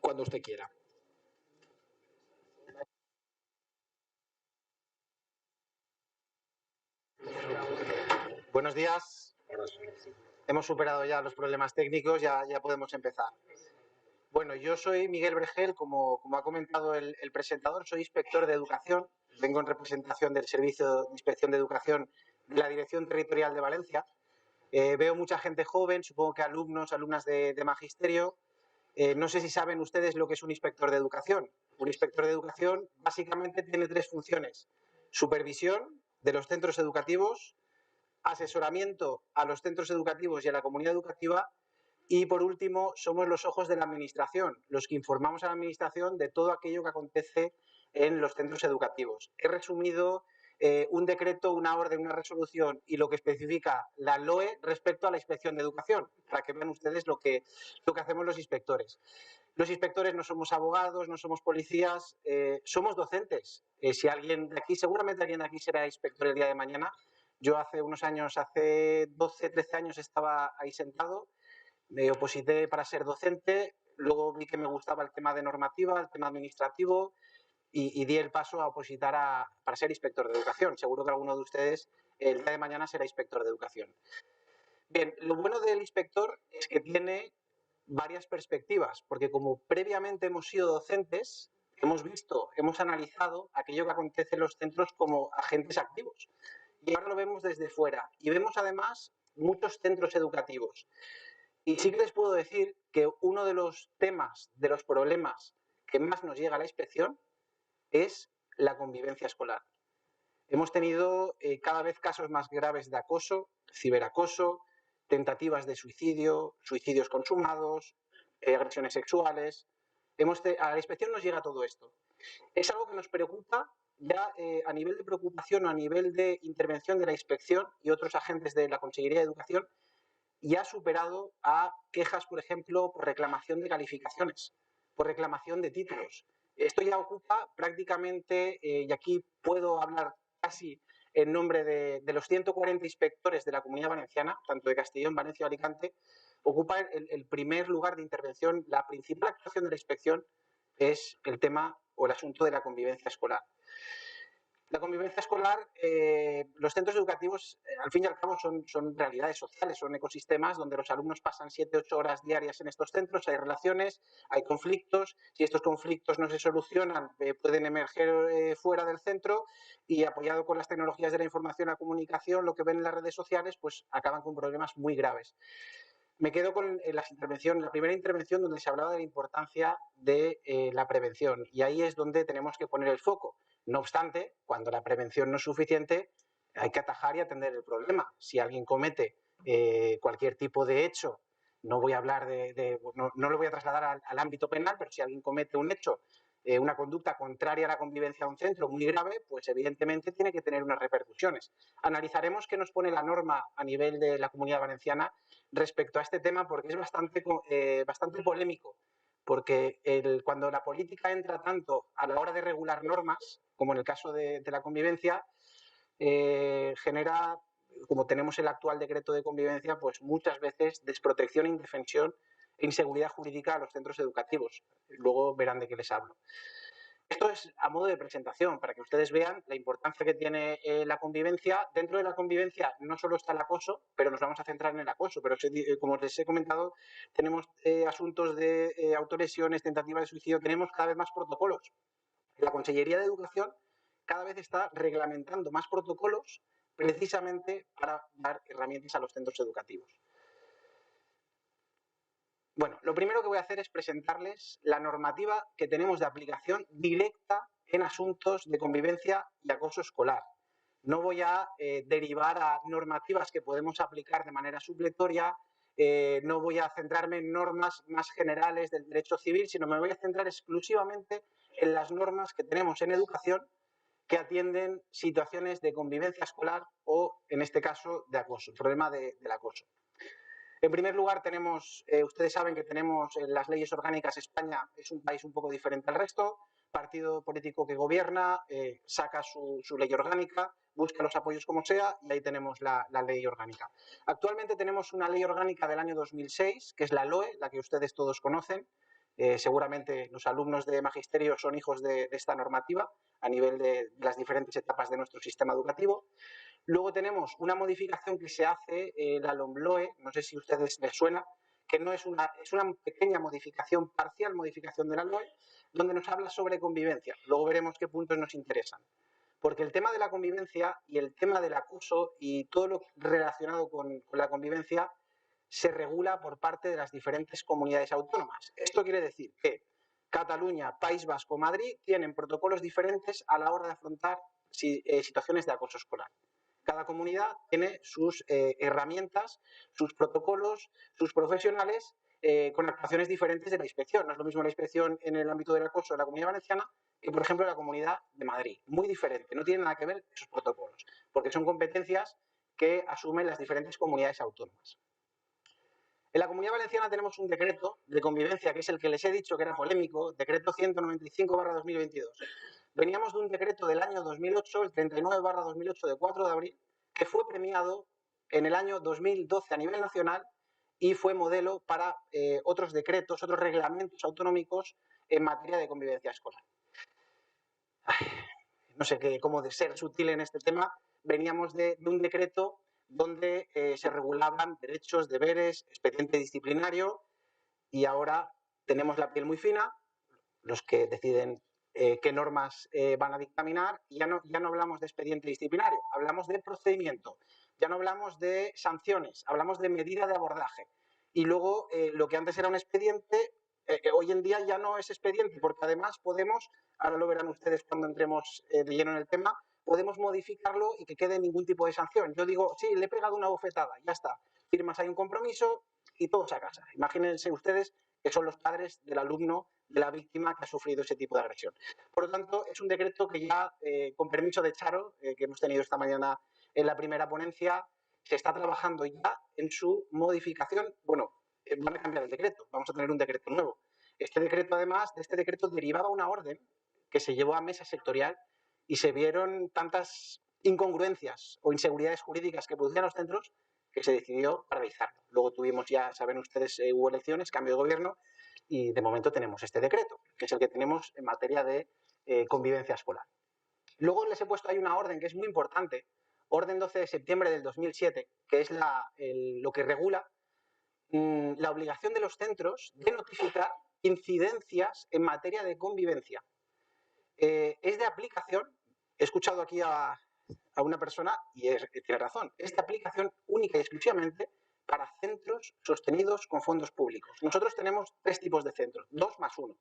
cuando usted quiera. Buenos días. Hemos superado ya los problemas técnicos, ya podemos empezar. Bueno, yo soy Miguel Bregel, como ha comentado el presentador, soy inspector de educación, vengo en representación del Servicio de Inspección de Educación de la Dirección Territorial de Valencia. Veo mucha gente joven, supongo que alumnos, alumnas de magisterio. No sé si saben ustedes lo que es un inspector de educación. Un inspector de educación básicamente tiene tres funciones: supervisión de los centros educativos, asesoramiento a los centros educativos y a la comunidad educativa y, por último, somos los ojos de la administración, los que informamos a la administración de todo aquello que acontece en los centros educativos. He resumido un decreto, una orden, una resolución y lo que especifica la LOE respecto a la inspección de educación, para que vean ustedes lo que hacemos los inspectores. Los inspectores no somos abogados, no somos policías, somos docentes. Si alguien de aquí, seguramente alguien de aquí será inspector el día de mañana. Yo hace unos años, hace 12, 13 años estaba ahí sentado, me oposité para ser docente, luego vi que me gustaba el tema de normativa, el tema administrativo y di el paso a opositar para ser inspector de educación. Seguro que alguno de ustedes el día de mañana será inspector de educación. Bien, lo bueno del inspector es que tiene varias perspectivas, porque como previamente hemos sido docentes, hemos visto, hemos analizado aquello que acontece en los centros como agentes activos. Y ahora lo vemos desde fuera. Y vemos además muchos centros educativos. Y sí que les puedo decir que uno de los temas, de los problemas que más nos llega a la inspección es la convivencia escolar. Hemos tenido cada vez casos más graves de acoso, ciberacoso, tentativas de suicidio, suicidios consumados, agresiones sexuales. A la inspección nos llega todo esto. Es algo que nos preocupa ya a nivel de preocupación o a nivel de intervención de la inspección y otros agentes de la Consellería de Educación, y ha superado a quejas, por ejemplo, por reclamación de calificaciones, por reclamación de títulos. Esto ya ocupa prácticamente, y aquí puedo hablar casi en nombre de los 140 inspectores de la Comunidad Valenciana, tanto de Castellón, Valencia y Alicante, ocupa el primer lugar de intervención. La principal actuación de la inspección es el tema o el asunto de la convivencia escolar. La convivencia escolar, los centros educativos, al fin y al cabo, son realidades sociales, son ecosistemas donde los alumnos pasan 7, 8 horas diarias en estos centros, hay relaciones, hay conflictos. Si estos conflictos no se solucionan, pueden emerger fuera del centro y, apoyado con las tecnologías de la información y la comunicación, lo que ven en las redes sociales, pues acaban con problemas muy graves. Me quedo con la primera intervención donde se hablaba de la importancia de la prevención, y ahí es donde tenemos que poner el foco. No obstante, cuando la prevención no es suficiente, hay que atajar y atender el problema. Si alguien comete cualquier tipo de hecho, no voy a hablar no lo voy a trasladar al ámbito penal, pero si alguien comete un hecho, una conducta contraria a la convivencia de un centro muy grave, pues evidentemente tiene que tener unas repercusiones. Analizaremos qué nos pone la norma a nivel de la Comunidad Valenciana respecto a este tema, porque es bastante polémico, porque cuando la política entra tanto a la hora de regular normas, como en el caso de la convivencia, genera, como tenemos el actual decreto de convivencia, pues muchas veces desprotección, indefensión e inseguridad jurídica a los centros educativos. Luego verán de qué les hablo. Esto es a modo de presentación, para que ustedes vean la importancia que tiene la convivencia. Dentro de la convivencia no solo está el acoso, pero nos vamos a centrar en el acoso. Pero como les he comentado, tenemos asuntos de autolesiones, tentativas de suicidio, tenemos cada vez más protocolos. La Consellería de Educación cada vez está reglamentando más protocolos precisamente para dar herramientas a los centros educativos. Bueno, lo primero que voy a hacer es presentarles la normativa que tenemos de aplicación directa en asuntos de convivencia y acoso escolar. No voy a derivar a normativas que podemos aplicar de manera supletoria, no voy a centrarme en normas más generales del derecho civil, sino me voy a centrar exclusivamente en las normas que tenemos en educación que atienden situaciones de convivencia escolar o, en este caso, de acoso, el problema del acoso. En primer lugar, ustedes saben que tenemos en las leyes orgánicas. España es un país un poco diferente al resto. Partido político que gobierna saca su ley orgánica, busca los apoyos como sea, y ahí tenemos la ley orgánica. Actualmente tenemos una ley orgánica del año 2006, que es la LOE, la que ustedes todos conocen, Seguramente los alumnos de magisterio son hijos de esta normativa a nivel de las diferentes etapas de nuestro sistema educativo. Luego tenemos una modificación que se hace, la LOMLOE, no sé si a ustedes les suena, que no es una pequeña modificación, parcial modificación de la LOE, donde nos habla sobre convivencia. Luego veremos qué puntos nos interesan. Porque el tema de la convivencia y el tema del acoso y todo lo relacionado con la convivencia se regula por parte de las diferentes comunidades autónomas. Esto quiere decir que Cataluña, País Vasco, Madrid tienen protocolos diferentes a la hora de afrontar situaciones de acoso escolar. Cada comunidad tiene sus herramientas, sus protocolos, sus profesionales con actuaciones diferentes de la inspección. No es lo mismo la inspección en el ámbito del acoso en la Comunidad Valenciana que, por ejemplo, en la Comunidad de Madrid. Muy diferente, no tiene nada que ver esos protocolos, porque son competencias que asumen las diferentes comunidades autónomas. En la Comunidad Valenciana tenemos un decreto de convivencia, que es el que les he dicho que era polémico, decreto 195/2022. Veníamos de un decreto del año 2008, el 39/2008 de 4 de abril, que fue premiado en el año 2012 a nivel nacional y fue modelo para otros decretos, otros reglamentos autonómicos en materia de convivencia escolar. No sé cómo de ser sutil en este tema. Veníamos de un decreto donde se regulaban derechos, deberes, expediente disciplinario, y ahora tenemos la piel muy fina, los que deciden qué normas van a dictaminar, y ya no hablamos de expediente disciplinario, hablamos de procedimiento, ya no hablamos de sanciones, hablamos de medida de abordaje. Y luego lo que antes era un expediente, hoy en día ya no es expediente, porque además podemos, ahora lo verán ustedes cuando entremos de lleno en el tema, podemos modificarlo y que quede ningún tipo de sanción. Yo digo, sí, le he pegado una bofetada, ya está, firmas ahí un compromiso y todos a casa. Imagínense ustedes que son los padres del alumno, de la víctima que ha sufrido ese tipo de agresión. Por lo tanto, es un decreto que ya, con permiso de Charo, que hemos tenido esta mañana en la primera ponencia, se está trabajando ya en su modificación. Bueno, van a cambiar el decreto, vamos a tener un decreto nuevo. Este decreto, además, de este decreto derivaba una orden que se llevó a mesa sectorial y se vieron tantas incongruencias o inseguridades jurídicas que producían los centros que se decidió paralizarlo. Luego tuvimos ya, saben ustedes, hubo elecciones, cambio de gobierno, y de momento tenemos este decreto, que es el que tenemos en materia de convivencia escolar. Luego les he puesto ahí una orden que es muy importante, orden 12 de septiembre del 2007, que es lo que regula la obligación de los centros de notificar incidencias en materia de convivencia. Es de aplicación, he escuchado aquí a una persona y tiene razón, es de aplicación única y exclusivamente para centros sostenidos con fondos públicos. Nosotros tenemos 3 tipos de centros, 2 más 1.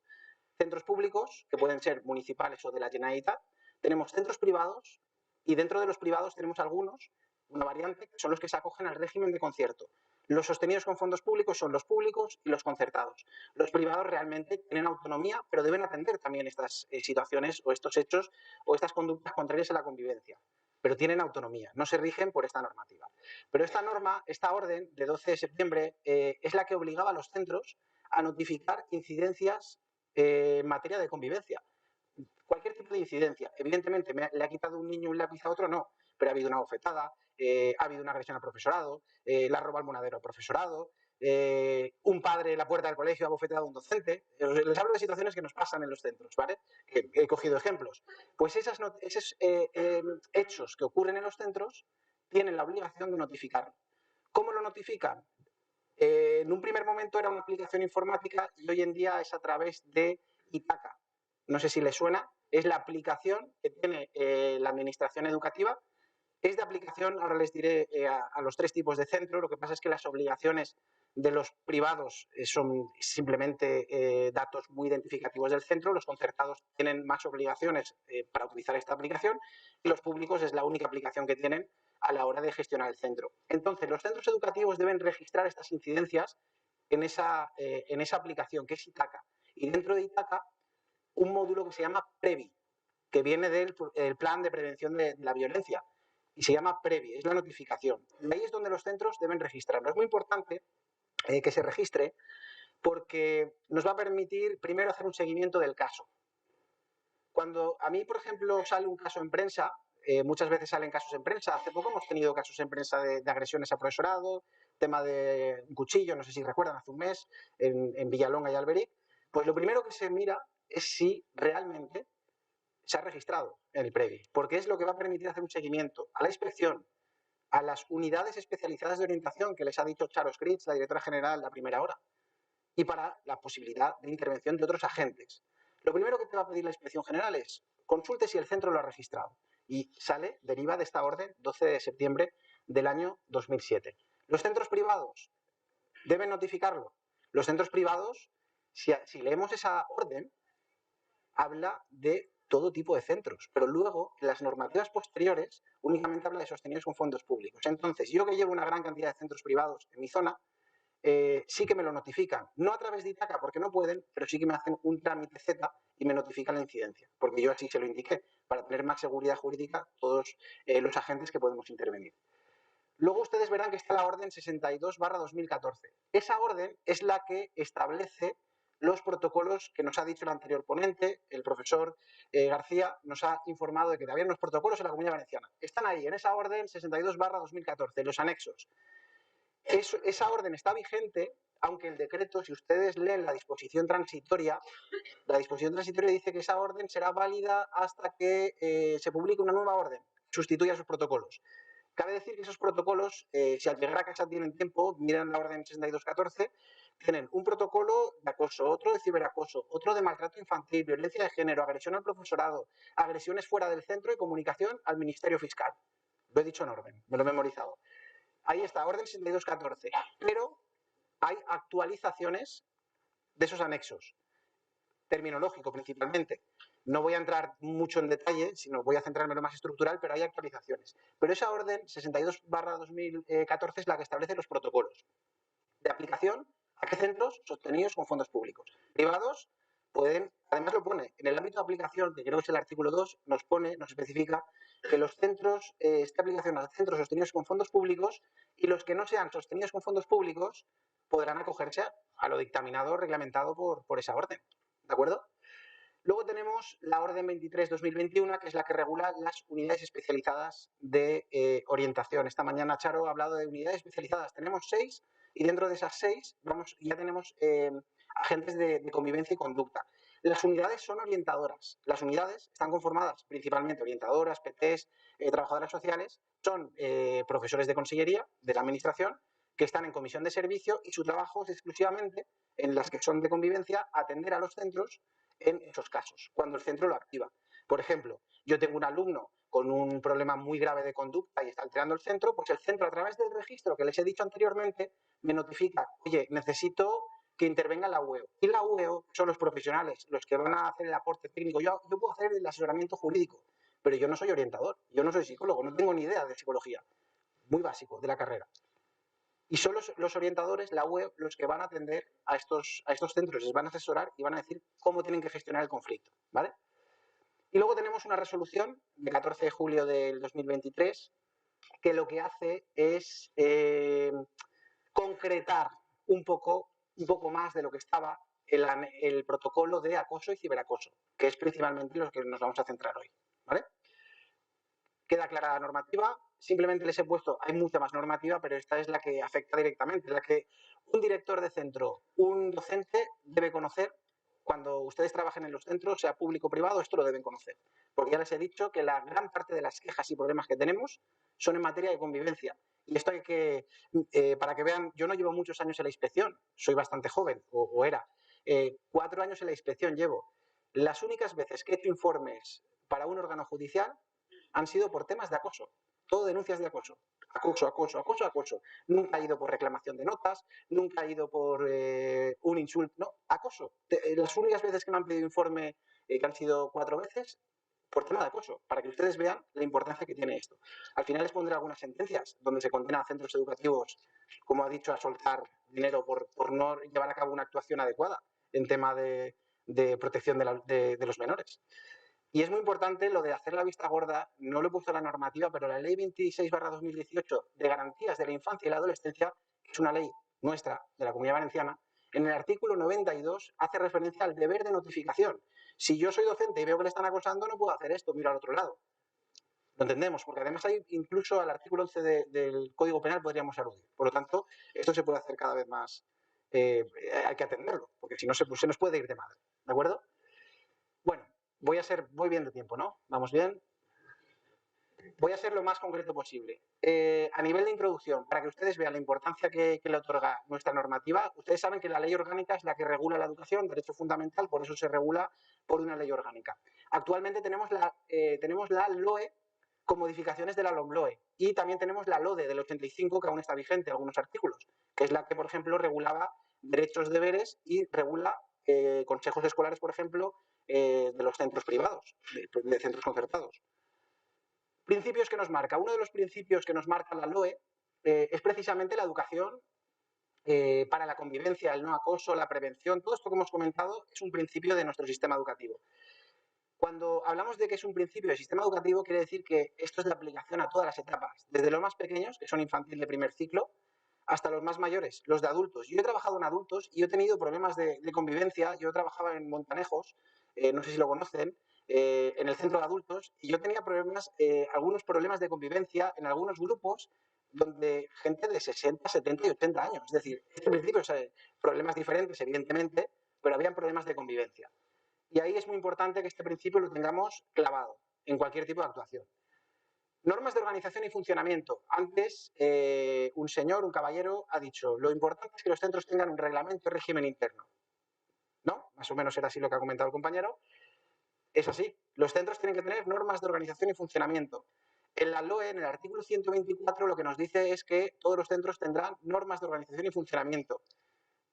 Centros públicos, que pueden ser municipales o de la Generalitat, tenemos centros privados y dentro de los privados tenemos algunos, una variante, que son los que se acogen al régimen de concierto. Los sostenidos con fondos públicos son los públicos y los concertados. Los privados realmente tienen autonomía, pero deben atender también estas situaciones o estos hechos o estas conductas contrarias a la convivencia. Pero tienen autonomía, no se rigen por esta normativa. Pero esta norma, esta orden de 12 de septiembre, es la que obligaba a los centros a notificar incidencias en materia de convivencia. Cualquier tipo de incidencia. Evidentemente, le ha quitado un niño un lápiz a otro, no, pero ha habido una bofetada, ha habido una agresión al profesorado, le ha robado el monedero al profesorado, un padre en la puerta del colegio ha bofeteado a un docente. Les hablo de situaciones que nos pasan en los centros, ¿vale? Que he cogido ejemplos. Pues esos hechos que ocurren en los centros tienen la obligación de notificarlo. ¿Cómo lo notifican? En un primer momento era una aplicación informática y hoy en día es a través de Itaca. No sé si les suena, es la aplicación que tiene la administración educativa. Es de aplicación, ahora les diré a los 3 tipos de centro, lo que pasa es que las obligaciones de los privados son simplemente datos muy identificativos del centro, los concertados tienen más obligaciones para utilizar esta aplicación y los públicos es la única aplicación que tienen a la hora de gestionar el centro. Entonces, los centros educativos deben registrar estas incidencias en esa aplicación, que es Itaca. Y dentro de Itaca, un módulo que se llama PREVI, que viene del Plan de Prevención de la Violencia, y se llama PREVI, es la notificación. Y ahí es donde los centros deben registrarlo. Es muy importante que se registre porque nos va a permitir primero hacer un seguimiento del caso. Cuando a mí, por ejemplo, sale un caso en prensa, muchas veces salen casos en prensa, hace poco hemos tenido casos en prensa de agresiones a profesorado, tema de un cuchillo, no sé si recuerdan, hace un mes, en Villalonga y Alberic, Pues lo primero que se mira es si realmente se ha registrado en el PREVI, porque es lo que va a permitir hacer un seguimiento a la inspección, a las unidades especializadas de orientación que les ha dicho Charo Scritch, la directora general, la primera hora, y para la posibilidad de intervención de otros agentes. Lo primero que te va a pedir la inspección general es consulte si el centro lo ha registrado y deriva de esta orden 12 de septiembre del año 2007. Los centros privados deben notificarlo. Los centros privados, si leemos esa orden, habla de todo tipo de centros, pero luego en las normativas posteriores únicamente habla de sostenidos con fondos públicos. Entonces, yo que llevo una gran cantidad de centros privados en mi zona, sí que me lo notifican, no a través de Itaca porque no pueden, pero sí que me hacen un trámite Z y me notifican la incidencia, porque yo así se lo indiqué, para tener más seguridad jurídica todos los agentes que podemos intervenir. Luego ustedes verán que está la orden 62/2014. Esa orden es la que establece los protocolos que nos ha dicho el anterior ponente, el profesor García, nos ha informado de que había unos protocolos en la Comunidad Valenciana. Están ahí, en esa orden 62/2014, los anexos. Esa orden está vigente, aunque el decreto, si ustedes leen la disposición transitoria dice que esa orden será válida hasta que se publique una nueva orden, sustituya sus protocolos. Cabe decir que esos protocolos, si al llegar a casa tienen tiempo, miran la orden 6214, tienen un protocolo de acoso, otro de ciberacoso, otro de maltrato infantil, violencia de género, agresión al profesorado, agresiones fuera del centro y comunicación al Ministerio Fiscal. Lo he dicho en orden, me lo he memorizado. Ahí está, orden 6214. Pero hay actualizaciones de esos anexos, terminológico principalmente. No voy a entrar mucho en detalle, sino voy a centrarme en lo más estructural, pero hay actualizaciones. Pero esa orden 62/2014 es la que establece los protocolos de aplicación a qué centros sostenidos con fondos públicos. Privados pueden, además lo pone, en el ámbito de aplicación, que creo que es el artículo 2, nos especifica que los centros, esta aplicación a centros sostenidos con fondos públicos y los que no sean sostenidos con fondos públicos podrán acogerse a lo dictaminado, reglamentado por esa orden. ¿De acuerdo? Luego tenemos la orden 23/2021, que es la que regula las unidades especializadas de orientación. Esta mañana Charo ha hablado de unidades especializadas. Tenemos 6 y dentro de esas 6 ya tenemos agentes de convivencia y conducta. Las unidades son orientadoras. Las unidades están conformadas principalmente orientadoras, PTs, trabajadoras sociales. Son profesores de consellería, de la administración, que están en comisión de servicio y su trabajo es exclusivamente, en las que son de convivencia, atender a los centros en esos casos, cuando el centro lo activa. Por ejemplo, yo tengo un alumno con un problema muy grave de conducta y está alterando el centro, pues el centro, a través del registro que les he dicho anteriormente, me notifica, oye, necesito que intervenga la UEO. Y la UEO son los profesionales, los que van a hacer el aporte técnico. Yo puedo hacer el asesoramiento jurídico, pero yo no soy orientador, yo no soy psicólogo, no tengo ni idea de psicología. Muy básico de la carrera. Y son los orientadores, la web, los que van a atender a estos centros, les van a asesorar y van a decir cómo tienen que gestionar el conflicto, ¿vale? Y luego tenemos una resolución de 14 de julio del 2023 que lo que hace es concretar un poco más de lo que estaba el protocolo de acoso y ciberacoso, que es principalmente lo que nos vamos a centrar hoy, ¿vale? Queda clara la normativa, simplemente les he puesto, hay mucha más normativa, pero esta es la que afecta directamente, la que un director de centro, un docente debe conocer. Cuando ustedes trabajen en los centros, sea público o privado, esto lo deben conocer, porque ya les he dicho que la gran parte de las quejas y problemas que tenemos son en materia de convivencia. Y esto hay que, para que vean, yo no llevo muchos años en la inspección, soy bastante joven, o era, 4 años en la inspección llevo. Las únicas veces que he hecho informes para un órgano judicial han sido por temas de acoso, todo denuncias de acoso. Acoso, acoso, acoso, acoso. Nunca ha ido por reclamación de notas, nunca ha ido por un insulto, no, acoso. Las únicas veces que me han pedido informe, que han sido 4 veces, por tema de acoso, para que ustedes vean la importancia que tiene esto. Al final les pondré algunas sentencias donde se condena a centros educativos, como ha dicho, a soltar dinero por no llevar a cabo una actuación adecuada en tema de protección de los menores. Y es muy importante lo de hacer la vista gorda, no lo he puesto en la normativa, pero la ley 26/2018 de garantías de la infancia y la adolescencia, que es una ley nuestra, de la Comunidad Valenciana, en el artículo 92 hace referencia al deber de notificación. Si yo soy docente y veo que le están acosando, no puedo hacer esto, miro al otro lado. Lo entendemos, porque además hay incluso al artículo 11 del Código Penal podríamos aludir. Por lo tanto, esto se puede hacer cada vez más hay que atenderlo, porque si no se nos puede ir de madre, ¿de acuerdo? Bueno, voy bien de tiempo, ¿no? ¿Vamos bien? Voy a ser lo más concreto posible. A nivel de introducción, para que ustedes vean la importancia que le otorga nuestra normativa, ustedes saben que la ley orgánica es la que regula la educación, derecho fundamental, por eso se regula por una ley orgánica. Actualmente tenemos la LOE con modificaciones de la LOMLOE y también tenemos la LODE del 85, que aún está vigente, algunos artículos, que es la que, por ejemplo, regulaba derechos, deberes y regula consejos escolares, por ejemplo, de los centros privados, de centros concertados. Principios que nos marca. Uno de los principios que nos marca la LOE es precisamente la educación para la convivencia, el no acoso, la prevención. Todo esto que hemos comentado es un principio de nuestro sistema educativo. Cuando hablamos de que es un principio del sistema educativo, quiere decir que esto es de aplicación a todas las etapas, desde los más pequeños, que son infantil de primer ciclo, hasta los más mayores, los de adultos. Yo he trabajado en adultos y he tenido problemas de convivencia. Yo trabajaba en Montanejos, no sé si lo conocen, en el centro de adultos, y yo tenía problemas, algunos problemas de convivencia en algunos grupos donde gente de 60, 70 y 80 años. Es decir, este principio, problemas diferentes, evidentemente, pero habían problemas de convivencia. Y ahí es muy importante que este principio lo tengamos clavado en cualquier tipo de actuación. Normas de organización y funcionamiento. Antes, un señor, un caballero, ha dicho, lo importante es que los centros tengan un reglamento y régimen interno. ¿No? Más o menos era así lo que ha comentado el compañero. Es así. Los centros tienen que tener normas de organización y funcionamiento. En la LOE, en el artículo 124, lo que nos dice es que todos los centros tendrán normas de organización y funcionamiento.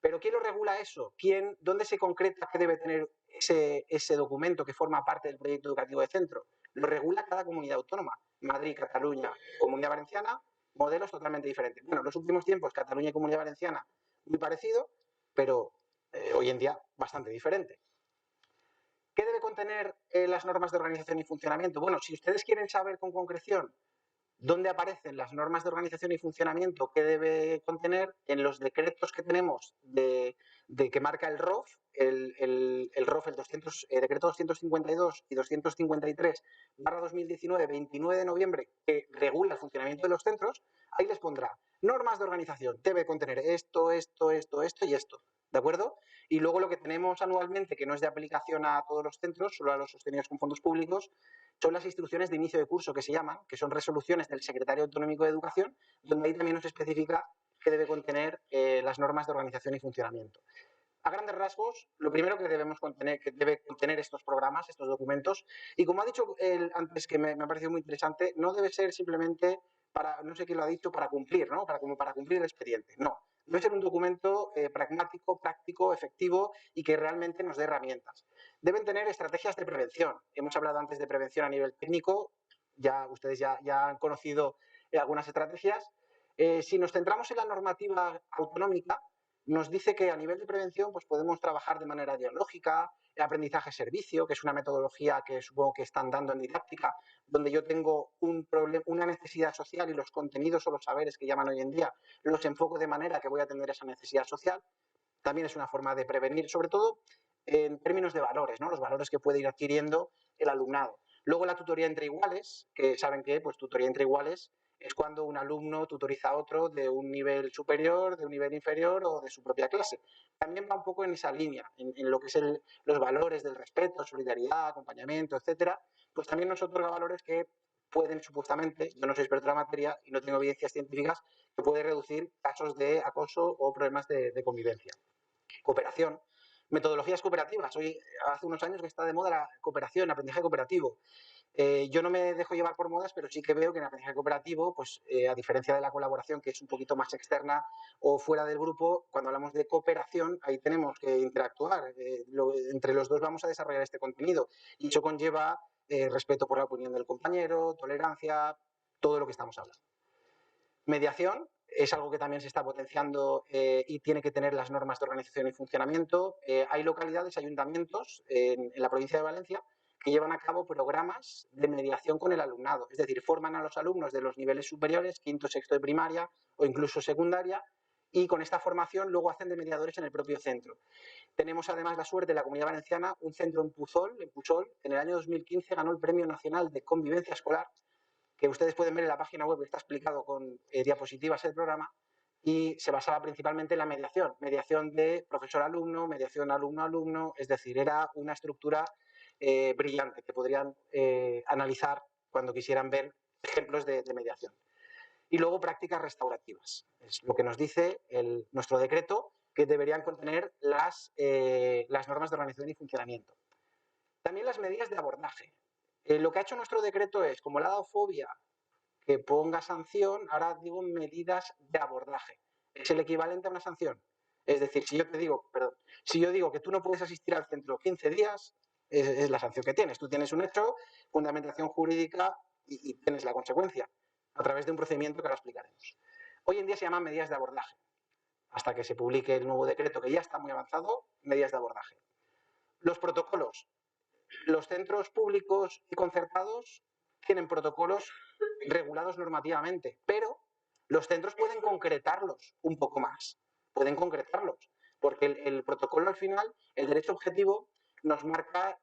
Pero ¿quién lo regula eso? ¿Dónde se concreta que debe tener ese documento que forma parte del proyecto educativo de centro? Lo regula cada comunidad autónoma. Madrid, Cataluña, Comunidad Valenciana, modelos totalmente diferentes. Bueno, en los últimos tiempos, Cataluña y Comunidad Valenciana, muy parecido, pero hoy en día bastante diferente. ¿Qué debe contener las normas de organización y funcionamiento? Bueno, si ustedes quieren saber con concreción dónde aparecen las normas de organización y funcionamiento que debe contener, en los decretos que tenemos de que marca el ROF, el ROF, decreto 252 y 253 2019, 29 de noviembre, que regula el funcionamiento de los centros, ahí les pondrá normas de organización, debe contener esto, esto, esto, esto y esto, ¿de acuerdo? Y luego lo que tenemos anualmente, que no es de aplicación a todos los centros, solo a los sostenidos con fondos públicos, son las instrucciones de inicio de curso que se llaman, que son resoluciones del Secretario Autonómico de Educación, donde ahí también nos especifica que debe contener las normas de organización y funcionamiento. A grandes rasgos, lo primero que debemos contener, que debe contener estos programas, estos documentos, y como ha dicho él antes, que me ha parecido muy interesante, no debe ser simplemente para, no sé quién lo ha dicho, para cumplir, ¿no? Como para cumplir el expediente. No, debe ser un documento pragmático, práctico, efectivo y que realmente nos dé herramientas. Deben tener estrategias de prevención. Hemos hablado antes de prevención a nivel técnico, ustedes ya han conocido algunas estrategias. Si nos centramos en la normativa autonómica, nos dice que a nivel de prevención pues podemos trabajar de manera dialógica, el aprendizaje-servicio, que es una metodología que supongo que están dando en didáctica, donde yo tengo una necesidad social y los contenidos o los saberes que llaman hoy en día los enfoco de manera que voy a atender esa necesidad social. También es una forma de prevenir, sobre todo en términos de valores, ¿no? Los valores que puede ir adquiriendo el alumnado. Luego la tutoría entre iguales, que saben que pues tutoría entre iguales es cuando un alumno tutoriza a otro de un nivel superior, de un nivel inferior o de su propia clase. También va un poco en esa línea, en lo que es los valores del respeto, solidaridad, acompañamiento, etcétera. Pues también nos otorga valores que pueden supuestamente, yo no soy experto en la materia y no tengo evidencias científicas, que puede reducir casos de acoso o problemas de convivencia. Cooperación. Metodologías cooperativas. Hace unos años que está de moda la cooperación, aprendizaje cooperativo. Yo no me dejo llevar por modas, pero sí que veo que en el aprendizaje cooperativo, pues a diferencia de la colaboración, que es un poquito más externa o fuera del grupo, cuando hablamos de cooperación, ahí tenemos que interactuar. Entre los dos vamos a desarrollar este contenido y eso conlleva respeto por la opinión del compañero, tolerancia, todo lo que estamos hablando. Mediación es algo que también se está potenciando y tiene que tener las normas de organización y funcionamiento. Hay localidades, ayuntamientos en la provincia de Valencia que llevan a cabo programas de mediación con el alumnado. Es decir, forman a los alumnos de los niveles superiores, quinto, sexto de primaria o incluso secundaria, y con esta formación luego hacen de mediadores en el propio centro. Tenemos además la suerte de la Comunidad Valenciana, un centro en Puzol, en el año 2015 ganó el Premio Nacional de Convivencia Escolar, que ustedes pueden ver en la página web, que está explicado con diapositivas el programa, y se basaba principalmente en la mediación, mediación de profesor-alumno, mediación alumno-alumno, es decir, era una estructura brillante que podrían analizar cuando quisieran ver ejemplos de mediación. Y luego prácticas restaurativas, es lo que nos dice nuestro decreto, que deberían contener las normas de organización y funcionamiento. También las medidas de abordaje. Lo que ha hecho nuestro decreto es, como le ha dado fobia que ponga sanción, ahora digo medidas de abordaje. Es el equivalente a una sanción. Es decir, si yo te digo, perdón, si yo digo que tú no puedes asistir al centro 15 días, es la sanción que tienes. Tú tienes un hecho, fundamentación jurídica y tienes la consecuencia a través de un procedimiento que ahora explicaremos. Hoy en día se llaman medidas de abordaje. Hasta que se publique el nuevo decreto, que ya está muy avanzado, medidas de abordaje. Los protocolos. Los centros públicos y concertados tienen protocolos regulados normativamente, pero los centros pueden concretarlos un poco más, pueden concretarlos, porque el protocolo al final, el derecho objetivo, nos marca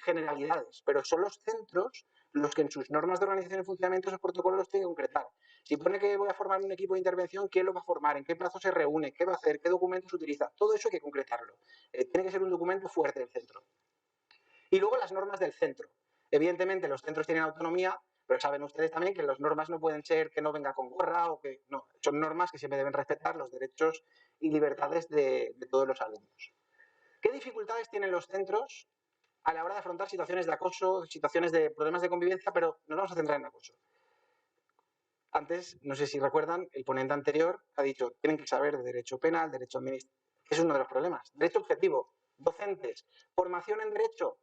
generalidades, pero son los centros los que en sus normas de organización y funcionamiento esos protocolos los tienen que concretar. Si pone que voy a formar un equipo de intervención, ¿quién lo va a formar? ¿En qué plazo se reúne? ¿Qué va a hacer? ¿Qué documentos utiliza? Todo eso hay que concretarlo. Tiene que ser un documento fuerte del centro. Y luego las normas del centro. Evidentemente los centros tienen autonomía, pero saben ustedes también que las normas no pueden ser que no venga con gorra o que no. Son normas que siempre deben respetar los derechos y libertades de todos los alumnos. ¿Qué dificultades tienen los centros a la hora de afrontar situaciones de acoso, situaciones de problemas de convivencia, pero nos vamos a centrar en acoso? Antes, no sé si recuerdan, el ponente anterior ha dicho tienen que saber de derecho penal, derecho administrativo. Es uno de los problemas. Derecho objetivo, docentes, formación en derecho,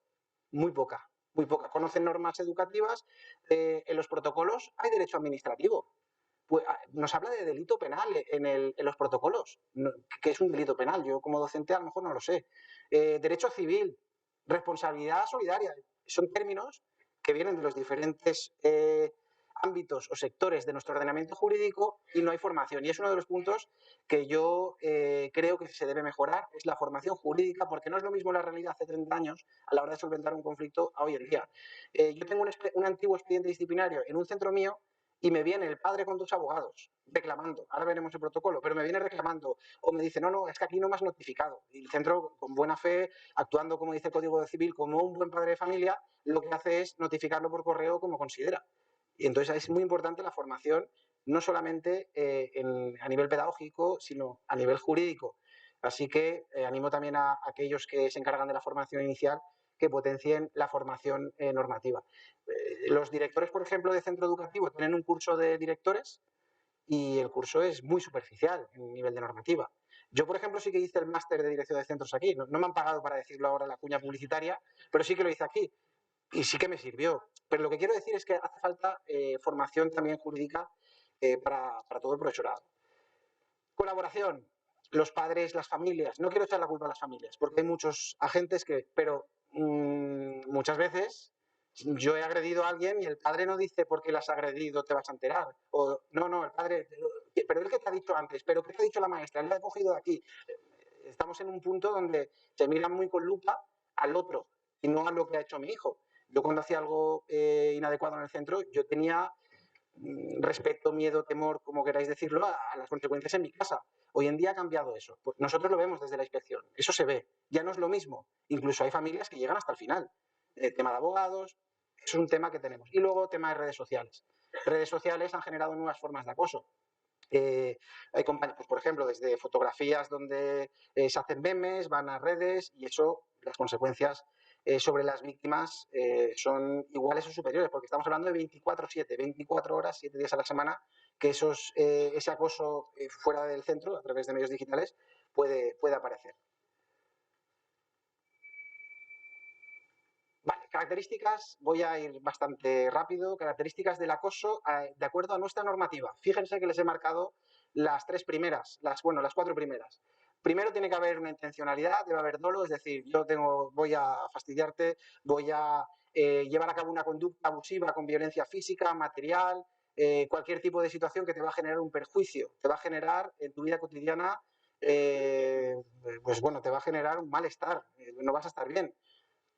muy poca, muy poca. Conocen normas educativas, en los protocolos hay derecho administrativo. Pues, nos habla de delito penal en los protocolos. ¿Qué es un delito penal? Yo como docente a lo mejor no lo sé. Derecho civil, responsabilidad solidaria, son términos que vienen de los diferentes ámbitos o sectores de nuestro ordenamiento jurídico y no hay formación. Y es uno de los puntos que yo creo que se debe mejorar, es la formación jurídica, porque no es lo mismo la realidad hace 30 años a la hora de solventar un conflicto a hoy en día. Yo tengo un antiguo expediente disciplinario en un centro mío y me viene el padre con 2 abogados reclamando, ahora veremos el protocolo, pero me viene reclamando o me dice, no, es que aquí no me has notificado. Y el centro, con buena fe, actuando como dice el Código Civil, como un buen padre de familia, lo que hace es notificarlo por correo como considera. Y entonces es muy importante la formación, no solamente a nivel pedagógico, sino a nivel jurídico. Así que animo también a aquellos que se encargan de la formación inicial que potencien la formación normativa. Los directores, por ejemplo, de centro educativo tienen un curso de directores y el curso es muy superficial en nivel de normativa. Yo, por ejemplo, sí que hice el máster de dirección de centros aquí. No me han pagado para decirlo ahora la cuña publicitaria, pero sí que lo hice aquí y sí que me sirvió. Pero lo que quiero decir es que hace falta formación también jurídica para todo el profesorado. Colaboración, los padres, las familias. No quiero echar la culpa a las familias, porque hay muchos agentes que, pero muchas veces yo he agredido a alguien y el padre no dice por qué la has agredido, te vas a enterar. O no, el padre, pero él que te ha dicho antes, pero ¿qué te ha dicho la maestra? Él la ha cogido de aquí. Estamos en un punto donde se miran muy con lupa al otro y no a lo que ha hecho mi hijo. Yo cuando hacía algo inadecuado en el centro, yo tenía respeto, miedo, temor, como queráis decirlo, a las consecuencias en mi casa. Hoy en día ha cambiado eso. Pues nosotros lo vemos desde la inspección. Eso se ve. Ya no es lo mismo. Incluso hay familias que llegan hasta el final. El tema de abogados, es un tema que tenemos. Y luego tema de redes sociales. Redes sociales han generado nuevas formas de acoso. Hay compañías, pues, por ejemplo, desde fotografías donde se hacen memes, van a redes y eso, las consecuencias sobre las víctimas son iguales o superiores, porque estamos hablando de 24/7, 24 horas, 7 días a la semana, que ese acoso fuera del centro, a través de medios digitales, puede aparecer. Vale, características, voy a ir bastante rápido, características del acoso de acuerdo a nuestra normativa. Fíjense que les he marcado las 3 primeras, las 4 primeras. Primero tiene que haber una intencionalidad, debe haber dolo, es decir, voy a fastidiarte, voy a llevar a cabo una conducta abusiva con violencia física, material, cualquier tipo de situación que te va a generar un perjuicio, te va a generar en tu vida cotidiana, pues bueno, te va a generar un malestar, no vas a estar bien.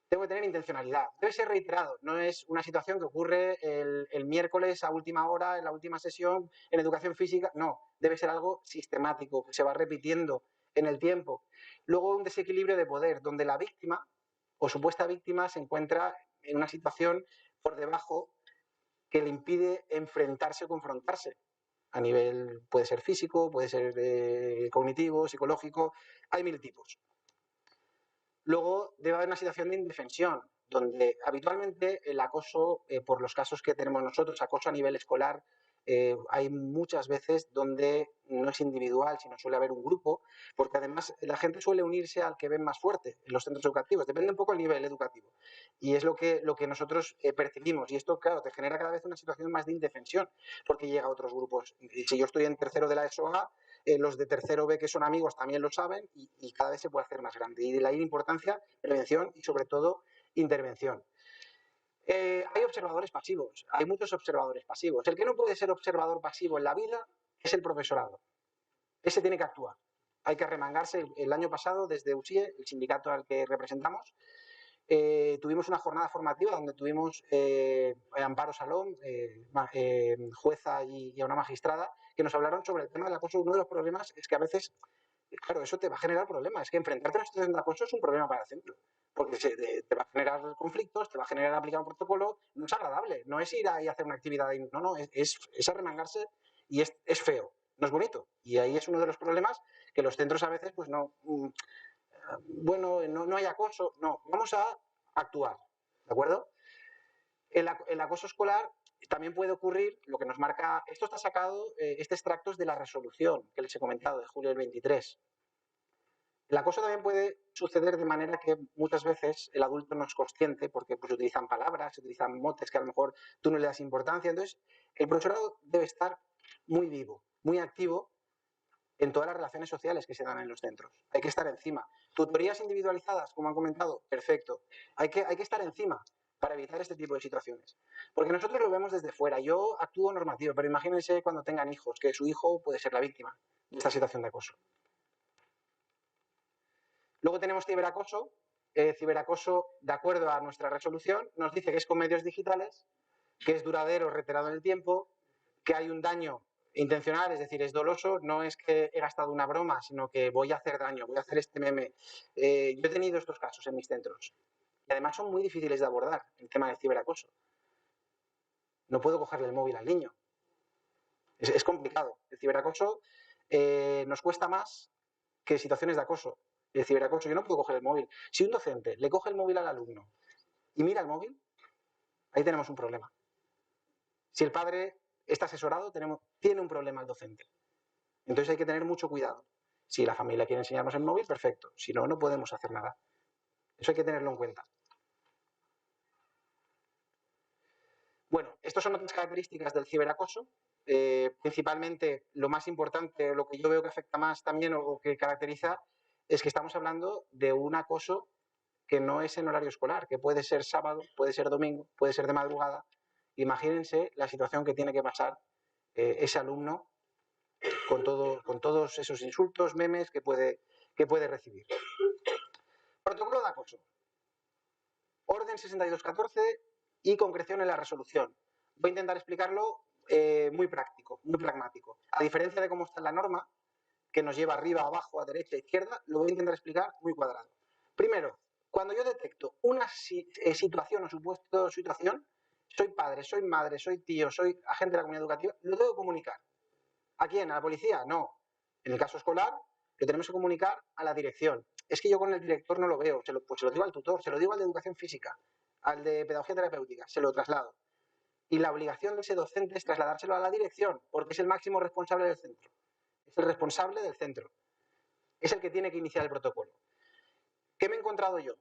Tengo que tener intencionalidad. Debe ser reiterado. No es una situación que ocurre el miércoles a última hora, en la última sesión, en educación física. No, debe ser algo sistemático, que se va repitiendo en el tiempo. Luego, un desequilibrio de poder, donde la víctima o supuesta víctima se encuentra en una situación por debajo que le impide enfrentarse o confrontarse. A nivel, puede ser físico, puede ser cognitivo, psicológico, hay 1000 tipos. Luego debe haber una situación de indefensión, donde habitualmente el acoso, por los casos que tenemos nosotros, acoso a nivel escolar, hay muchas veces donde no es individual, sino suele haber un grupo, porque además la gente suele unirse al que ven más fuerte en los centros educativos, depende un poco del nivel educativo. Y es lo que nosotros percibimos. Y esto, claro, te genera cada vez una situación más de indefensión, porque llega a otros grupos. Y si yo estoy en tercero de la ESO-A, los de tercero B que son amigos también lo saben y cada vez se puede hacer más grande. Y de la importancia, prevención y sobre todo intervención. Hay observadores pasivos, hay muchos observadores pasivos. El que no puede ser observador pasivo en la vida es el profesorado. Ese tiene que actuar. Hay que remangarse. El año pasado, desde USIE, el sindicato al que representamos, tuvimos una jornada formativa donde tuvimos Amparo Salón, jueza y a una magistrada, que nos hablaron sobre el tema del acoso. Uno de los problemas es que a veces, claro, eso te va a generar problemas. Es que enfrentarte a una situación de acoso es un problema para el centro. Porque te va a generar conflictos, te va a generar aplicar un protocolo. No es agradable, no es ir ahí a hacer una actividad. No, es arremangarse y es feo, no es bonito. Y ahí es uno de los problemas que los centros a veces, pues no. Bueno, no hay acoso, no, vamos a actuar, ¿de acuerdo? El acoso escolar también puede ocurrir, lo que nos marca, esto está sacado, este extracto es de la resolución que les he comentado, de julio del 23. El acoso también puede suceder de manera que muchas veces el adulto no es consciente porque pues, utilizan palabras, utilizan motes que a lo mejor tú no le das importancia. Entonces, el profesorado debe estar muy vivo, muy activo en todas las relaciones sociales que se dan en los centros. Hay que estar encima. Tutorías individualizadas, como han comentado, perfecto. Hay que estar encima para evitar este tipo de situaciones. Porque nosotros lo vemos desde fuera. Yo actúo normativo, pero imagínense cuando tengan hijos, que su hijo puede ser la víctima de esta situación de acoso. Luego tenemos ciberacoso. Ciberacoso, de acuerdo a nuestra resolución, nos dice que es con medios digitales, que es duradero, reiterado en el tiempo, que hay un daño intencional, es decir, es doloso, no es que he gastado una broma, sino que voy a hacer daño, voy a hacer este meme. Yo he tenido estos casos en mis centros. Y además son muy difíciles de abordar el tema del ciberacoso. No puedo cogerle el móvil al niño. Es complicado. El ciberacoso nos cuesta más que situaciones de acoso. El ciberacoso, yo no puedo coger el móvil. Si un docente le coge el móvil al alumno y mira el móvil, ahí tenemos un problema. Si el padre está asesorado, tiene un problema el docente. Entonces hay que tener mucho cuidado. Si la familia quiere enseñarnos el móvil, perfecto. Si no, no podemos hacer nada. Eso hay que tenerlo en cuenta. Bueno, estas son otras características del ciberacoso. Principalmente, lo más importante, lo que yo veo que afecta más también o que caracteriza, es que estamos hablando de un acoso que no es en horario escolar, que puede ser sábado, puede ser domingo, puede ser de madrugada. Imagínense la situación que tiene que pasar ese alumno con todos esos insultos, memes que puede recibir. Protocolo de acoso. Orden 6214 y concreción en la resolución. Voy a intentar explicarlo muy práctico, muy pragmático. A diferencia de cómo está en la norma, que nos lleva arriba, abajo, a derecha, a izquierda, lo voy a intentar explicar muy cuadrado. Primero, cuando yo detecto una situación o supuesto situación, soy padre, soy madre, soy tío, soy agente de la comunidad educativa, lo tengo que comunicar. ¿A quién? ¿A la policía? No. En el caso escolar, lo tenemos que comunicar a la dirección. Es que yo con el director no lo veo, pues se lo digo al tutor, se lo digo al de educación física, al de pedagogía terapéutica, se lo traslado. Y la obligación de ese docente es trasladárselo a la dirección, porque es el máximo responsable del centro. Es el responsable del centro. Es el que tiene que iniciar el protocolo. ¿Qué me he encontrado yo?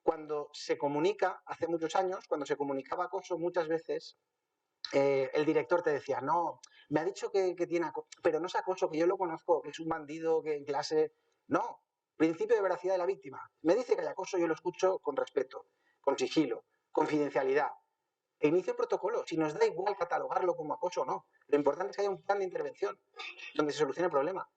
Cuando se comunica, hace muchos años, cuando se comunicaba acoso, muchas veces el director te decía, no, me ha dicho que tiene acoso, pero no es acoso, que yo lo conozco, que es un bandido, que en clase... No, principio de veracidad de la víctima. Me dice que hay acoso, yo lo escucho con respeto, con sigilo, confidencialidad. E inicio el protocolo. Si nos da igual catalogarlo como acoso o no. Lo importante es que haya un plan de intervención donde se solucione el problema.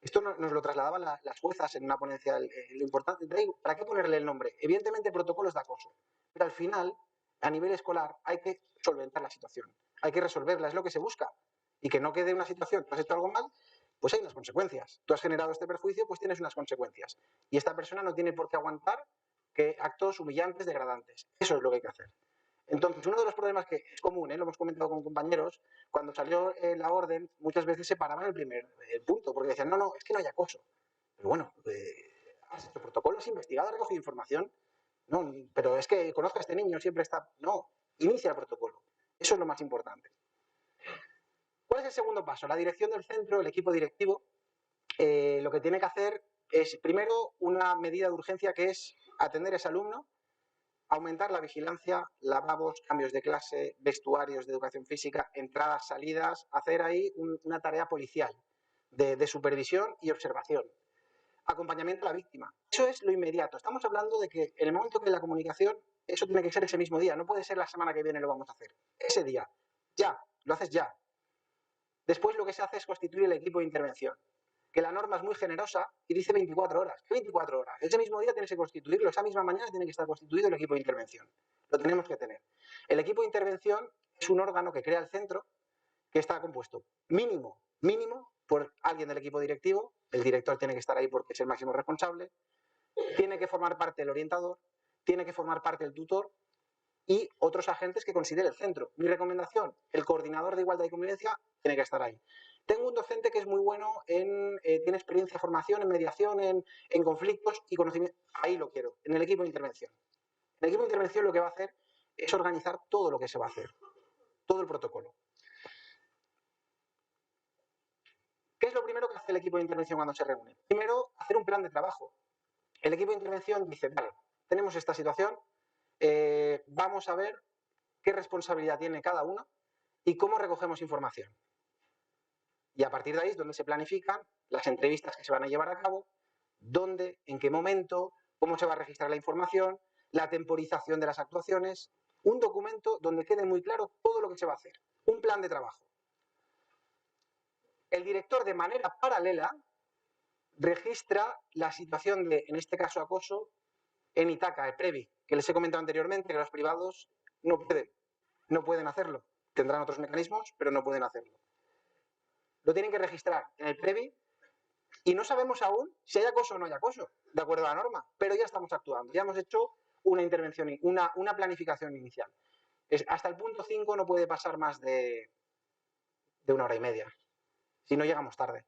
Esto nos lo trasladaban las juezas en una ponencia. Lo importante, ¿para qué ponerle el nombre? Evidentemente, protocolos de acoso. Pero al final, a nivel escolar, hay que solventar la situación. Hay que resolverla, es lo que se busca. Y que no quede una situación, tú has hecho algo mal, pues hay unas consecuencias. Tú has generado este perjuicio, pues tienes unas consecuencias. Y esta persona no tiene por qué aguantar que actos humillantes, degradantes. Eso es lo que hay que hacer. Entonces, uno de los problemas que es común, lo hemos comentado con compañeros, cuando salió la orden, muchas veces se paraban el primer punto, porque decían, no, es que no hay acoso. Pero bueno, ¿has hecho protocolos, has investigado, has recogido información? No, pero es que conozco a este niño, siempre está... No, inicia el protocolo. Eso es lo más importante. ¿Cuál es el segundo paso? La dirección del centro, el equipo directivo, lo que tiene que hacer es, primero, una medida de urgencia que es atender a ese alumno, aumentar la vigilancia, lavabos, cambios de clase, vestuarios de educación física, entradas, salidas, hacer ahí una tarea policial de supervisión y observación. Acompañamiento a la víctima. Eso es lo inmediato. Estamos hablando de que en el momento que la comunicación, eso tiene que ser ese mismo día, no puede ser la semana que viene lo vamos a hacer. Ese día, ya, lo haces ya. Después lo que se hace es constituir el equipo de intervención, que la norma es muy generosa y dice 24 horas. ¿Qué 24 horas? Ese mismo día tienes que constituirlo, esa misma mañana tiene que estar constituido el equipo de intervención. Lo tenemos que tener. El equipo de intervención es un órgano que crea el centro, que está compuesto mínimo por alguien del equipo directivo, el director tiene que estar ahí porque es el máximo responsable, tiene que formar parte el orientador, tiene que formar parte el tutor y otros agentes que considere el centro. Mi recomendación, el coordinador de igualdad y convivencia tiene que estar ahí. Tengo un docente que es muy bueno tiene experiencia, formación en mediación, en conflictos y conocimiento. Ahí lo quiero, en el equipo de intervención. El equipo de intervención lo que va a hacer es organizar todo lo que se va a hacer, todo el protocolo. ¿Qué es lo primero que hace el equipo de intervención cuando se reúne? Primero, hacer un plan de trabajo. El equipo de intervención dice, vale, tenemos esta situación, vamos a ver qué responsabilidad tiene cada uno y cómo recogemos información. Y a partir de ahí es donde se planifican las entrevistas que se van a llevar a cabo, dónde, en qué momento, cómo se va a registrar la información, la temporización de las actuaciones, un documento donde quede muy claro todo lo que se va a hacer, un plan de trabajo. El director, de manera paralela, registra la situación de, en este caso, acoso en Itaca, el Previ, que les he comentado anteriormente, que los privados no pueden hacerlo. Tendrán otros mecanismos, pero no pueden hacerlo. Lo tienen que registrar en el Previ y no sabemos aún si hay acoso o no hay acoso, de acuerdo a la norma, pero ya estamos actuando, ya hemos hecho una intervención, una planificación inicial. Hasta el punto 5 no puede pasar más de 1 hora y media, si no llegamos tarde.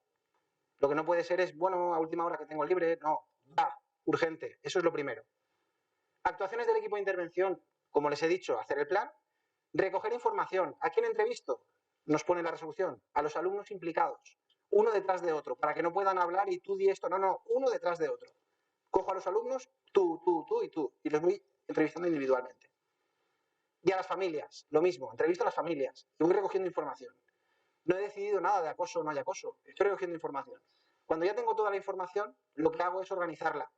Lo que no puede ser es, bueno, a última hora que tengo libre, no, ya, urgente, eso es lo primero. Actuaciones del equipo de intervención, como les he dicho, hacer el plan, recoger información. ¿A quién entrevisto? Nos pone la resolución. A los alumnos implicados, uno detrás de otro, para que no puedan hablar y tú di esto, no, uno detrás de otro. Cojo a los alumnos, tú y tú, y los voy entrevistando individualmente. Y a las familias, lo mismo, entrevisto a las familias y voy recogiendo información. No he decidido nada de acoso o no hay acoso, estoy recogiendo información. Cuando ya tengo toda la información, lo que hago es organizarla.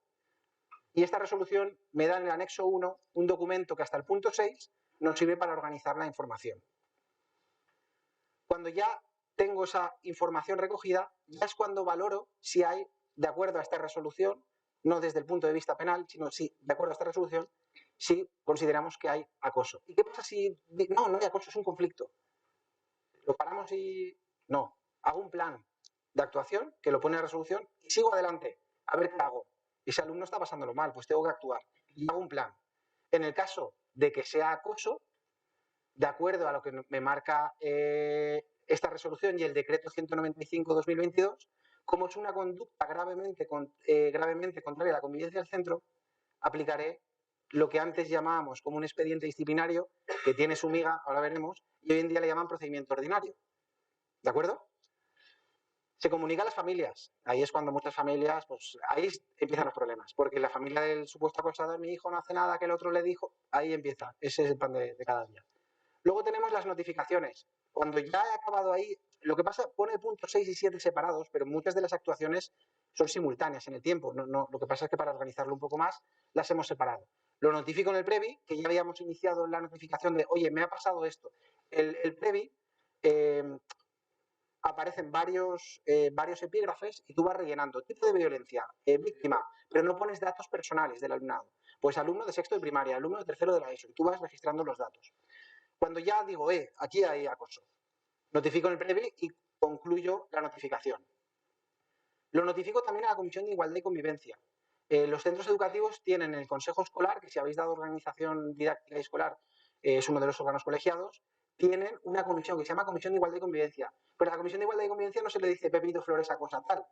Y esta resolución me da en el anexo 1 un documento que hasta el punto 6 nos sirve para organizar la información. Cuando ya tengo esa información recogida, ya es cuando valoro si hay, de acuerdo a esta resolución, no desde el punto de vista penal, sino si, de acuerdo a esta resolución, si consideramos que hay acoso. ¿Y qué pasa si no hay acoso, es un conflicto? ¿Lo paramos y...? No, hago un plan de actuación que lo pone en la resolución y sigo adelante, a ver qué hago. Y ese alumno está pasándolo mal, pues tengo que actuar. Y hago un plan. En el caso de que sea acoso, de acuerdo a lo que me marca esta resolución y el decreto 195/2022, como es una conducta gravemente contraria a la convivencia del centro, aplicaré lo que antes llamábamos como un expediente disciplinario, que tiene su miga, ahora veremos, y hoy en día le llaman procedimiento ordinario. ¿De acuerdo? Se comunica a las familias. Ahí es cuando muchas familias, pues ahí empiezan los problemas. Porque la familia del supuesto acosador, mi hijo no hace nada, que el otro le dijo, ahí empieza. Ese es el pan de cada día. Luego tenemos las notificaciones. Cuando ya he acabado ahí, lo que pasa, pone puntos 6 y 7 separados, pero muchas de las actuaciones son simultáneas en el tiempo. Lo que pasa es que para organizarlo un poco más, las hemos separado. Lo notifico en el Previ, que ya habíamos iniciado la notificación de, oye, me ha pasado esto. El Previ aparecen varios epígrafes y tú vas rellenando tipo de violencia, víctima, pero no pones datos personales del alumnado. Pues alumno de sexto de primaria, alumno de tercero de la ESO, y tú vas registrando los datos. Cuando ya digo, aquí hay acoso, notifico en el PREVI y concluyo la notificación. Lo notifico también a la Comisión de Igualdad y Convivencia. Los centros educativos tienen el Consejo Escolar, que si habéis dado organización didáctica y escolar, es uno de los órganos colegiados, tienen una comisión que se llama Comisión de Igualdad y Convivencia. Pero a la Comisión de Igualdad y Convivencia no se le dice Pepito Flores a cosa tal.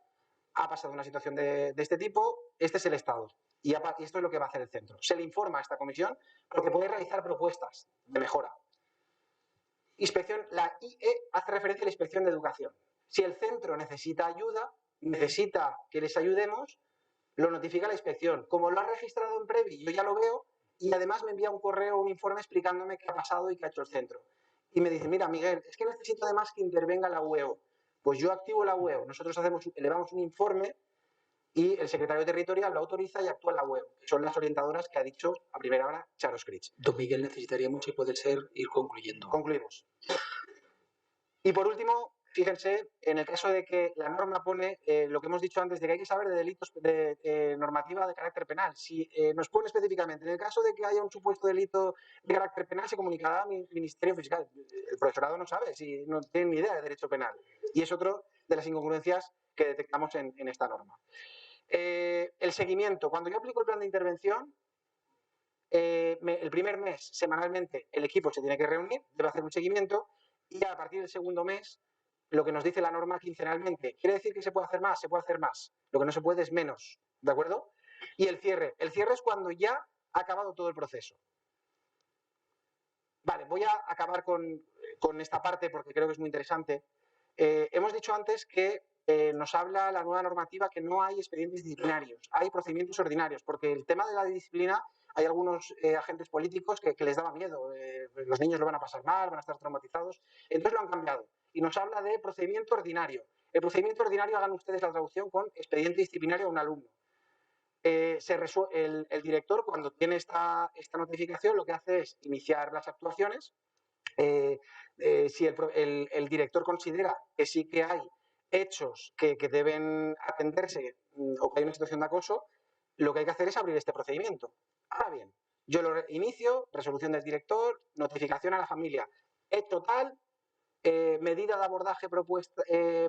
Ha pasado una situación de este tipo, este es el estado. Y esto es lo que va a hacer el centro. Se le informa a esta comisión porque puede realizar propuestas de mejora. Inspección, la IE hace referencia a la inspección de educación. Si el centro necesita ayuda, necesita que les ayudemos, lo notifica la inspección. Como lo ha registrado en PREVI, yo ya lo veo y además me envía un correo, un informe explicándome qué ha pasado y qué ha hecho el centro. Y me dice, mira, Miguel, es que necesito además que intervenga la UEO. Pues yo activo la UEO. Nosotros elevamos un informe y el secretario territorial lo autoriza y actúa en la UEO, que son las orientadoras que ha dicho a primera hora Charo Scritch. Don Miguel, necesitaríamos, si puede ser, ir concluyendo. Concluimos. Y por último, fíjense, en el caso de que la norma pone lo que hemos dicho antes, de que hay que saber de delitos de normativa de carácter penal. Si nos pone específicamente, en el caso de que haya un supuesto delito de carácter penal, se comunicará al Ministerio Fiscal. El profesorado no sabe, si no tiene ni idea de derecho penal. Y es otro de las incongruencias que detectamos en esta norma. El seguimiento. Cuando yo aplico el plan de intervención, el primer mes, semanalmente, el equipo se tiene que reunir, debe hacer un seguimiento y a partir del segundo mes, lo que nos dice la norma quincenalmente, ¿quiere decir que se puede hacer más? Se puede hacer más. Lo que no se puede es menos, ¿de acuerdo? Y el cierre. El cierre es cuando ya ha acabado todo el proceso. Vale, voy a acabar con esta parte porque creo que es muy interesante. Hemos dicho antes que nos habla la nueva normativa que no hay expedientes disciplinarios, hay procedimientos ordinarios, porque el tema de la disciplina hay algunos agentes políticos que les daba miedo, los niños lo van a pasar mal, van a estar traumatizados, entonces lo han cambiado y nos habla de procedimiento ordinario. El procedimiento ordinario, hagan ustedes la traducción con expediente disciplinario a un alumno. El director, cuando tiene esta notificación, lo que hace es iniciar las actuaciones. Si el director considera que sí que hay hechos que deben atenderse o que hay una situación de acoso, lo que hay que hacer es abrir este procedimiento. Ahora bien, yo lo inicio, resolución del director, notificación a la familia, hecho tal, medida de abordaje propuesta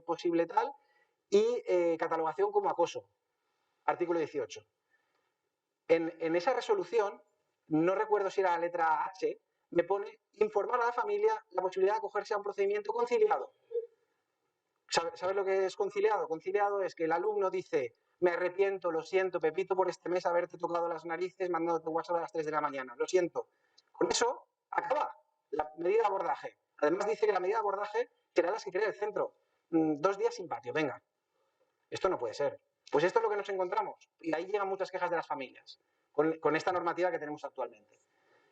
posible tal y catalogación como acoso. Artículo 18. En esa resolución, no recuerdo si era la letra H, me pone informar a la familia la posibilidad de acogerse a un procedimiento conciliado. ¿Sabes lo que es conciliado? Conciliado es que el alumno dice, me arrepiento, lo siento, Pepito, por este mes haberte tocado las narices mandándote WhatsApp a las 3 de la mañana, lo siento. Con eso acaba la medida de abordaje. Además dice que la medida de abordaje será las que cree el centro. 2 días sin patio, venga. Esto no puede ser. Pues esto es lo que nos encontramos. Y ahí llegan muchas quejas de las familias con esta normativa que tenemos actualmente.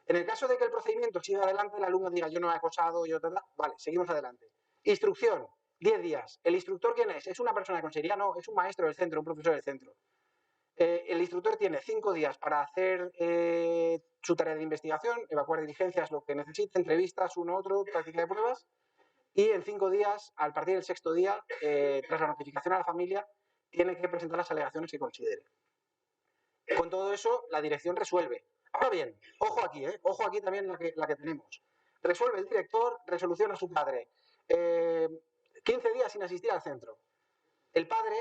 En el caso de que el procedimiento siga adelante, el alumno diga yo no he acosado, yo tal, vale, seguimos adelante. Instrucción, 10 días. ¿El instructor quién es? ¿Es una persona con seriedad? No, es un maestro del centro, un profesor del centro. El instructor tiene 5 días para hacer su tarea de investigación, evacuar diligencias, lo que necesite, entrevistas, uno otro, práctica de pruebas. Y en 5 días, al partir del 6.º día, tras la notificación a la familia, tiene que presentar las alegaciones que considere. Con todo eso, la dirección resuelve. Ahora bien, ojo aquí también la que tenemos. Resuelve el director, resolución a su padre. 15 días sin asistir al centro. El padre,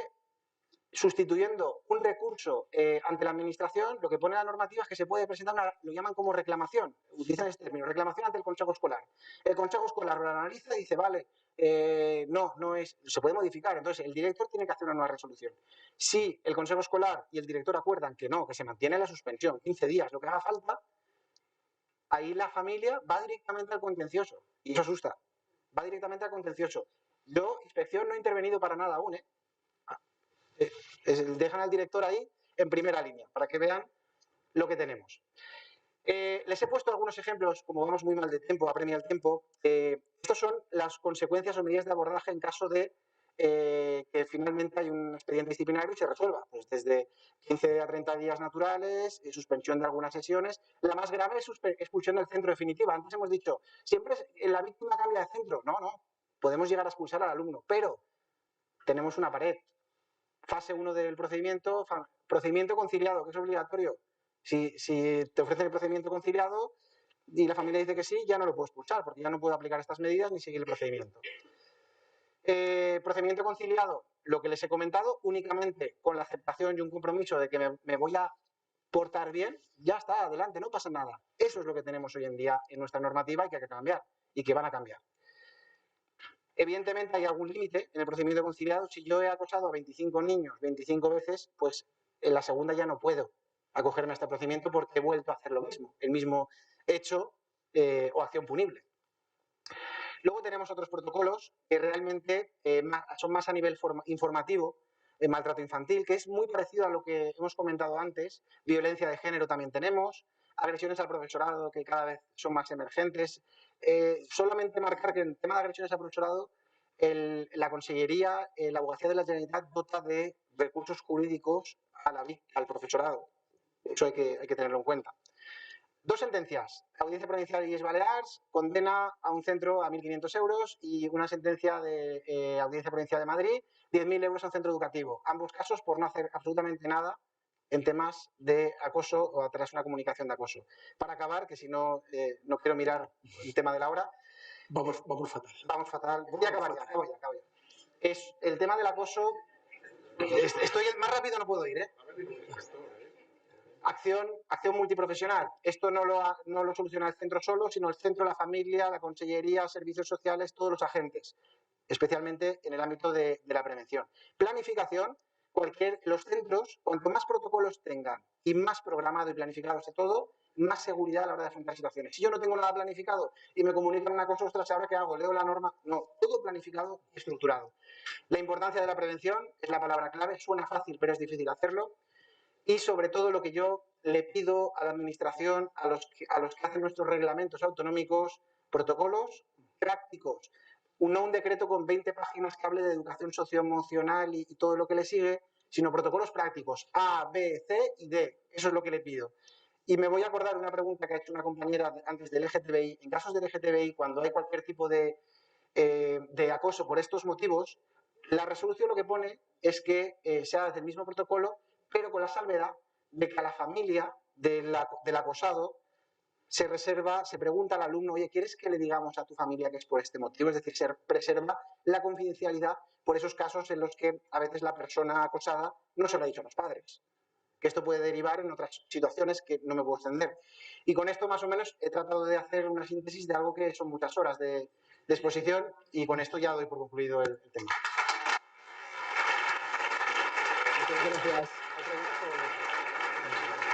sustituyendo un recurso ante la administración, lo que pone la normativa es que se puede presentar lo llaman como reclamación, utilizan este término, reclamación ante el Consejo Escolar. El Consejo Escolar lo analiza y dice, vale, no es, se puede modificar, entonces el director tiene que hacer una nueva resolución. Si el Consejo Escolar y el director acuerdan que no, que se mantiene la suspensión, 15 días, lo que haga falta, ahí la familia va directamente al contencioso, y eso asusta, va directamente al contencioso. Yo, inspección, no he intervenido para nada aún, dejan al director ahí en primera línea, para que vean lo que tenemos. Les he puesto algunos ejemplos, como vamos muy mal de tiempo, apremia el tiempo. Estos son las consecuencias o medidas de abordaje en caso de que finalmente hay un expediente disciplinario y se resuelva. Pues desde 15 a 30 días naturales, suspensión de algunas sesiones. La más grave es expulsión del centro definitiva. Antes hemos dicho, siempre la víctima cambia de centro. No, podemos llegar a expulsar al alumno, pero tenemos una pared. Fase 1 del procedimiento, procedimiento conciliado, que es obligatorio. Si te ofrecen el procedimiento conciliado y la familia dice que sí, ya no lo puedo expulsar, porque ya no puedo aplicar estas medidas ni seguir el procedimiento. Procedimiento conciliado, lo que les he comentado, únicamente con la aceptación y un compromiso de que me voy a portar bien, ya está, adelante, no pasa nada. Eso es lo que tenemos hoy en día en nuestra normativa y que hay que cambiar, y que van a cambiar. Evidentemente hay algún límite en el procedimiento conciliado. Si yo he acosado a 25 niños 25 veces, pues en la segunda ya no puedo acogerme a este procedimiento porque he vuelto a hacer lo mismo, el mismo hecho o acción punible. Luego tenemos otros protocolos que realmente son más a nivel informativo, maltrato infantil, que es muy parecido a lo que hemos comentado antes. Violencia de género también tenemos, agresiones al profesorado que cada vez son más emergentes. Solamente marcar que en el tema de agresiones al profesorado, la Consellería, la Abogacía de la Generalitat dota de recursos jurídicos al profesorado. Eso hay que tenerlo en cuenta. 2 sentencias. Audiencia Provincial de Illes Balears condena a un centro a 1.500 euros y una sentencia de Audiencia Provincial de Madrid, 10.000 euros a un centro educativo. Ambos casos por no hacer absolutamente nada en temas de acoso o tras una comunicación de acoso. Para acabar, que si no, no quiero mirar el tema de la hora. Vamos fatal. Vamos fatal. Voy a acabar ya, acabo ya. Es el tema del acoso. Estoy más rápido, no puedo ir, ¿eh? Acción multiprofesional. Esto no lo soluciona el centro solo, sino el centro, la familia, la consellería, servicios sociales, todos los agentes, especialmente en el ámbito de la prevención. Planificación. Los centros, cuanto más protocolos tengan y más programado y planificado esté todo, más seguridad a la hora de afrontar situaciones. Si yo no tengo nada planificado y me comunican una cosa, ostras, ¿ahora qué hago? ¿Leo la norma? No, todo planificado y estructurado. La importancia de la prevención es la palabra clave. Suena fácil, pero es difícil hacerlo. Y sobre todo lo que yo le pido a la administración, a los que hacen nuestros reglamentos autonómicos, protocolos prácticos. No un decreto con 20 páginas que hable de educación socioemocional y todo lo que le sigue, sino protocolos prácticos, A, B, C y D. Eso es lo que le pido. Y me voy a acordar de una pregunta que ha hecho una compañera antes del LGTBI. En casos del LGTBI, cuando hay cualquier tipo de acoso por estos motivos, la resolución lo que pone es que se hace el mismo protocolo, pero con la salvedad de que a la familia del acosado se pregunta al alumno, oye, ¿quieres que le digamos a tu familia que es por este motivo? Es decir, se preserva la confidencialidad por esos casos en los que a veces la persona acosada no se lo ha dicho a los padres. Que esto puede derivar en otras situaciones que no me puedo extender. Y con esto más o menos he tratado de hacer una síntesis de algo que son muchas horas de exposición y con esto ya doy por concluido el tema. Muchas gracias.